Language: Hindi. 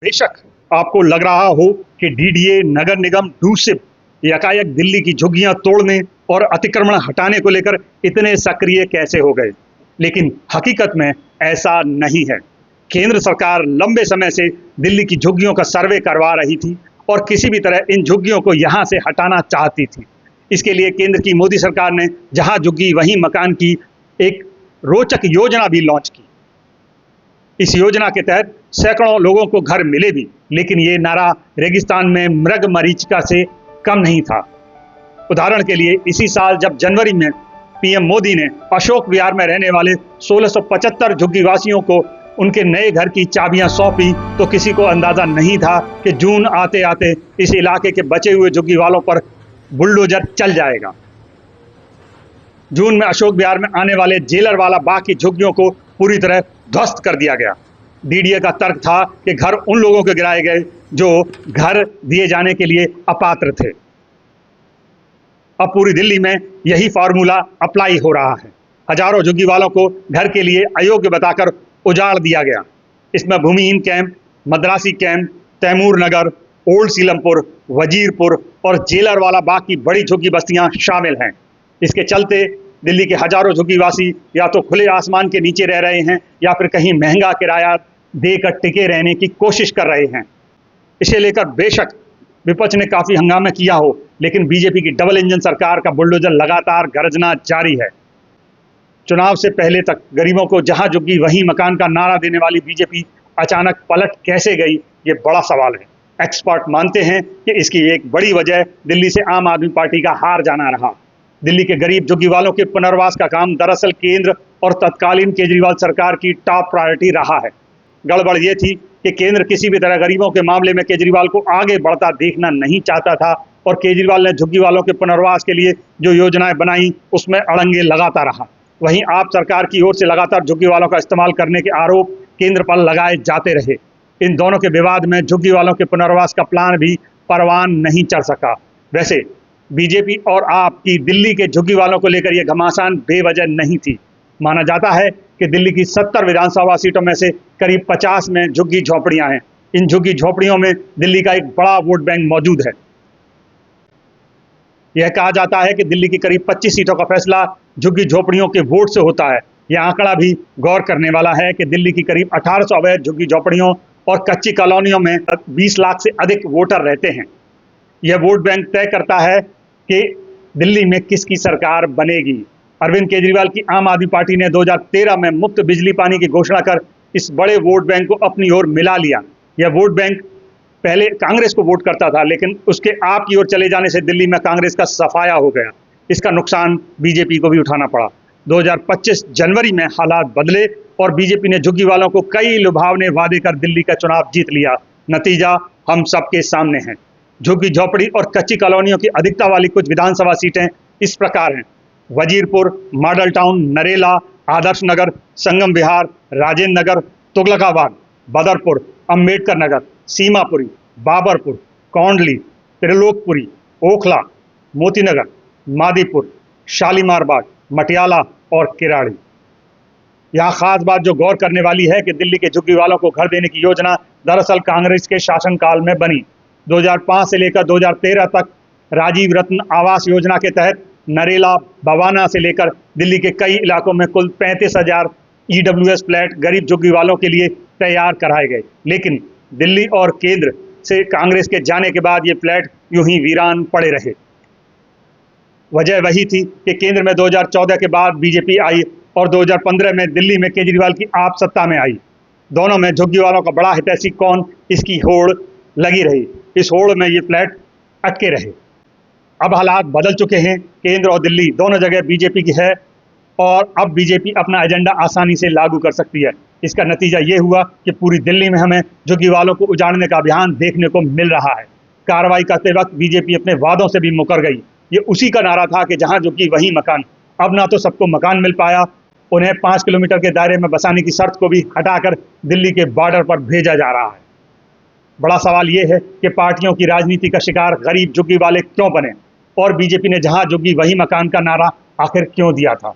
बेशक आपको लग रहा हो कि डीडीए, नगर निगम, डूसिप यकायक दिल्ली की झुग्गियां तोड़ने और अतिक्रमण हटाने को लेकर इतने सक्रिय कैसे हो गए, लेकिन हकीकत में ऐसा नहीं है। केंद्र सरकार लंबे समय से दिल्ली की झुग्गियों का सर्वे करवा रही थी और किसी भी तरह इन झुग्गियों को यहां से हटाना चाहती थी। इसके लिए केंद्र की मोदी सरकार ने जहां झुग्गी वहीं मकान की एक रोचक योजना भी लॉन्च की। इस योजना के तहत सैकड़ों लोगों को घर मिले भी, लेकिन ये नारा रेगिस्तान में मृग मरीचिका से कम नहीं था। उदाहरण के लिए इसी साल जब जनवरी में पीएम मोदी ने अशोक विहार में रहने वाले 1675 झुग्गी वासियों को उनके नए घर की चाबियां सौंपी, तो किसी को अंदाजा नहीं था कि जून आते आते इस इलाके के बचे हुए झुग्गी वालों पर बुलडोजर चल जाएगा। जून में अशोक विहार में आने वाले जेलर वाला बाग की झुग्गियों को पूरी तरह ध्वस्त कर दिया गया। डीडीए का तर्क था कि घर उन लोगों को गिराए गए जो घर दिए जाने के लिए अपात्र थे। अब पूरी दिल्ली में यही फार्मूला अप्लाई हो रहा है। हजारों झुग्गी वालों को घर के लिए अयोग्य बताकर उजाड़ दिया गया। इसमें भूमिहीन कैंप, मद्रासी कैंप, तैमूर नगर, ओल्ड सीलमपुर, वजीरपुर और जेलर वाला बाग की बड़ी झुग्गी बस्तियां शामिल हैं। इसके चलते दिल्ली के हजारों झुग्गीवासी या तो खुले आसमान के नीचे रह रहे हैं या फिर कहीं महंगा किराया देकर टिके रहने की कोशिश कर रहे हैं। इसे लेकर बेशक विपक्ष ने काफी हंगामा किया हो, लेकिन बीजेपी की डबल इंजन सरकार का बुलडोजर लगातार गरजना जारी है। चुनाव से पहले तक गरीबों को जहां झुग्गी वहीं मकान का नारा देने वाली बीजेपी अचानक पलट कैसे गई, ये बड़ा सवाल है। एक्सपर्ट मानते हैं कि इसकी एक बड़ी वजह दिल्ली से आम आदमी पार्टी का हार जाना रहा। दिल्ली के गरीब झुग्गी वालों के पुनर्वास का काम दरअसल केंद्र और तत्कालीन केजरीवाल सरकार की टॉप प्रायोरिटी रहा है। गड़बड़ ये थी कि केंद्र किसी भी तरह गरीबों के मामले में केजरीवाल को आगे बढ़ता देखना नहीं चाहता था और केजरीवाल ने झुग्गी वालों के पुनर्वास के लिए जो योजनाएं बनाई उसमें अड़ंगे लगाता रहा। वहीं आप सरकार की ओर से लगातार झुग्गी वालों का इस्तेमाल करने के आरोप केंद्र पर लगाए जाते रहे। इन दोनों के विवाद में झुग्गी वालों के पुनर्वास का प्लान भी परवान नहीं चढ़ सका। वैसे बीजेपी और आप की दिल्ली के झुग्गी वालों को लेकर यह घमासान बेवजह नहीं थी। माना जाता है कि दिल्ली की 70 विधानसभा सीटों में से करीब 50 में झुग्गी झोपड़ियां हैं। इन झुग्गी झोपड़ियों में दिल्ली का एक बड़ा वोट बैंक मौजूद है। यह कहा जाता है कि दिल्ली की करीब 25 सीटों का फैसला झुग्गी झोपड़ियों के वोट से होता है। यह आंकड़ा भी गौर करने वाला है कि दिल्ली की करीब 1800 अवैध झुग्गी झोपड़ियों और कच्ची कॉलोनियों में 20 लाख से अधिक वोटर रहते हैं। यह वोट बैंक तय करता है कि दिल्ली में किसकी सरकार बनेगी। अरविंद केजरीवाल की आम आदमी पार्टी ने 2013 में मुफ्त बिजली पानी की घोषणा कर इस बड़े वोट बैंक को अपनी ओर मिला लिया। यह वोट बैंक पहले कांग्रेस को वोट करता था, लेकिन उसके आप की ओर चले जाने से दिल्ली में कांग्रेस का सफाया हो गया। इसका नुकसान बीजेपी को भी उठाना पड़ा। 2025 जनवरी में हालात बदले और बीजेपी ने झुग्गी वालों को कई लुभावने वादे कर दिल्ली का चुनाव जीत लिया। नतीजा हम सबके सामने है। झुग्गी झोपड़ी और कच्ची कॉलोनियों की अधिकता वाली कुछ विधानसभा सीटें इस प्रकार हैं: वजीरपुर, मॉडल टाउन, नरेला, आदर्श नगर, संगम विहार, राजेंद्र नगर, तुगलकाबाद, बदरपुर, अंबेडकर नगर, सीमापुरी, बाबरपुर, कौंडली, त्रिलोकपुरी, ओखला, मोतीनगर, मादीपुर, शालीमार बाग, मटियाला और किराड़ी। यहाँ खास बात जो गौर करने वाली है कि दिल्ली के झुग्गी वालों को घर देने की योजना दरअसल कांग्रेस के शासनकाल में बनी। 2005 से लेकर 2013 तक राजीव रत्न आवास योजना के तहत नरेला, बवाना से लेकर दिल्ली के कई इलाकों में कुल 35,000 EWS फ्लैट गरीब झुग्गी वालों के लिए तैयार कराए गए। लेकिन दिल्ली और केंद्र से कांग्रेस के जाने के बाद ये फ्लैट यूं ही वीरान पड़े रहे। वजह वही थी कि केंद्र में 2014 के बाद बीजेपी आई और 2015 में दिल्ली में केजरीवाल की आप सत्ता में आई। दोनों में झुग्गी वालों का बड़ा हितैषी कौन, इसकी होड़ लगी रही। इस होड़ में ये फ्लैट अटके रहे। अब हालात बदल चुके हैं। केंद्र और दिल्ली दोनों जगह बीजेपी की है और अब बीजेपी अपना एजेंडा आसानी से लागू कर सकती है। इसका नतीजा ये हुआ कि पूरी दिल्ली में हमें झुग्गी वालों को उजाड़ने का अभियान देखने को मिल रहा है। कार्रवाई करते वक्त बीजेपी अपने वादों से भी मुकर गई। ये उसी का नारा था कि जहां झुग्गी वहीं मकान। अब ना तो सबको मकान मिल पाया, उन्हें 5 किलोमीटर के दायरे में बसाने की शर्त को भी हटाकर दिल्ली के बॉर्डर पर भेजा जा रहा है। बड़ा सवाल ये है कि पार्टियों की राजनीति का शिकार गरीब झुग्गी वाले क्यों बने और बीजेपी ने जहां झुग्गी वहीं मकान का नारा आखिर क्यों दिया था।